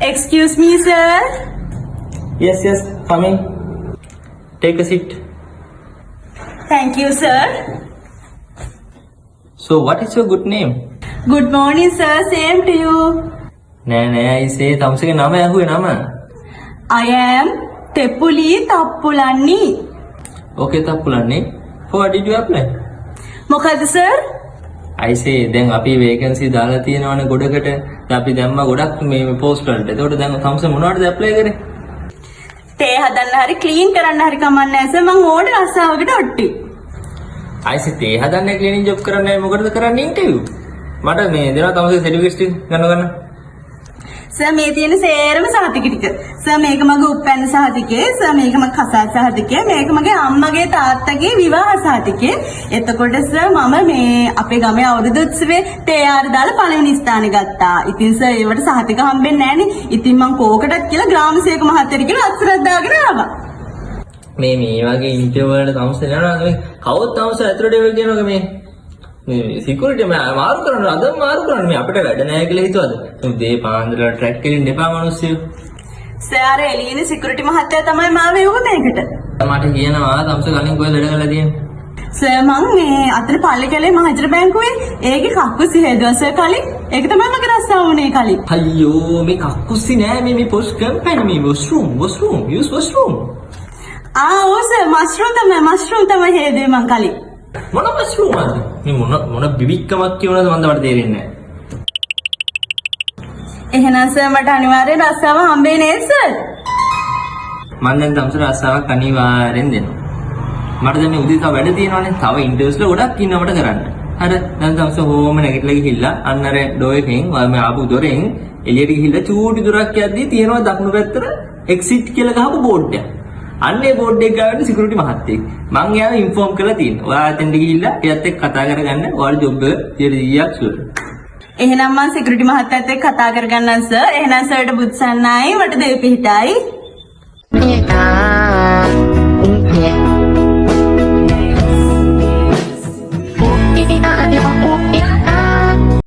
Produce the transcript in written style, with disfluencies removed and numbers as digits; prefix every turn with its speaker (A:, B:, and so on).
A: Excuse me, sir.
B: Yes, yes, coming. Take a seat.
A: Thank you, sir.
B: So, what is your good name?
A: Good morning, sir. Same to you.
B: නෑ I say තමසගේ නම ඇහුවේ නම.
A: I am Teppuli Tappulanni.
B: Okay තප්පුලන්නේ. For what did you apply?
A: මොකද sir?
B: I say දැන් අපි vacancy දාලා තියෙනවනේ ගොඩකට. දැන් අපි දැම්මා ගොඩක් මේ post වලට. ඒකට දැන් තමස මොනවටද apply කරේ?
A: තේ හදන්න හරි clean කරන්න හරි කමන්නේ නැහැ sir. මං ඕඩර් රස්සාවකට ඔට්ටි.
B: I say තේ හදන්න cleaning job කරන්නේ මොකටද කරන්නේ interview? මට මේ දෙනවා තමසගේ certificate ගන්න.
A: සර් මේ තියෙන සේරම සහතික ටික. සර් මේක මගේ උපැන්න සහතිකේ, සර් මේක මගේ කසාද සහතිකේ, මේක මගේ අම්මගේ තාත්තගේ විවාහ සහතිකේ. එතකොට සර් මම මේ අපේ ගමේ අවුරුදු උත්සවයේ TR දාලා පළවෙනි ස්ථානෙ ගත්තා. ඉතින් සර් ඒවට සහතික හම්බෙන්නේ නැහනේ. ඉතින් මං කෝකටත් කියලා ග්‍රාම සේවක මහත්තයට කියලා අත්තරක් දාගෙන ආවා.
B: මේ වගේ ඉන්ටර්විව් වලට තමස යනවා මේ කවුද තමස ඇතුළට එවෙ කියනවා මේ සිකියුරිටි මාරු කරනවා අද මාරු කරනවා මේ අපිට වැඩ නැහැ කියලා හිතුවද මේ දේ පාන්දර ට්‍රැක් එකෙන් එපා මිනිස්සු
A: සර් එළියේ සිකියුරිටි මහත්තයා තමයි මාව එවුව මේකට
B: මට කියනවා තමස කලින් කොහෙද වැඩ කරලා තියෙන්නේ
A: සර් මං මේ අතන පල්ලේ කැලේ මහජන බැංකුවේ ඒකේ කක්කුසි හේදුවා සර් කලින් ඒක තමයි මගේ රස්සාව වුණේ කලින්
B: අයියෝ මේ කක්කුසි නෑ මේ පොස්ට් කම්පැනි මේ වොෂ්රූම් යූස් වොෂ්රූම්
A: ඔව් සර් මෂ්රූම් තමයි හේදුවේ මං කලින්
B: මොන මෂ්රූම් ආද මේ මොන බිබික්කමක් කියනවද මන්ද මට තේරෙන්නේ නැහැ
A: එහෙනම් සර් මට අනිවාර්යෙන් රස්සාව හම්බෙන්නේ නේද සර්
B: මම දැන් තමසට රස්සාවක් අනිවාර්යෙන් දෙනවා මට දැන් මේ උදේ තව වැඩ තියෙනවානේ තව ඉන්ටර්වියුස්ල ගොඩක් ඉන්නවා මට කරන්න හරි දැන් තමස හෝම නැගිටලා ගිහිල්ලා අන්න අර ඩෝ එකෙන් මම ආපු දොරෙන් එළියට ගිහිල්ලා චූටි දොරක් යද්දී තියෙනවා දකුණු පැත්තට එක්සිට් කියලා ගහපු බෝඩ් එකක් අන්නේ බෝඩ් එක ගාවට සිකියුරිටි මහත්තයෙක් මං එයාව ඉන්ෆෝම් කරලා තියෙනවා. ඔයා එතෙන්ට ගිහිල්ලා එයාත් එක්ක කතා කරගන්න. ඔයාලා ජොබ් එක 100ක් ෂුවර්.
A: එහෙනම් මං සිකියුරිටි මහත්තයාත් එක්ක කතා කරගන්නම් සර්. එහෙනම් සර්ට බුත්සන්නයි මට දෙවි පිහිටයි.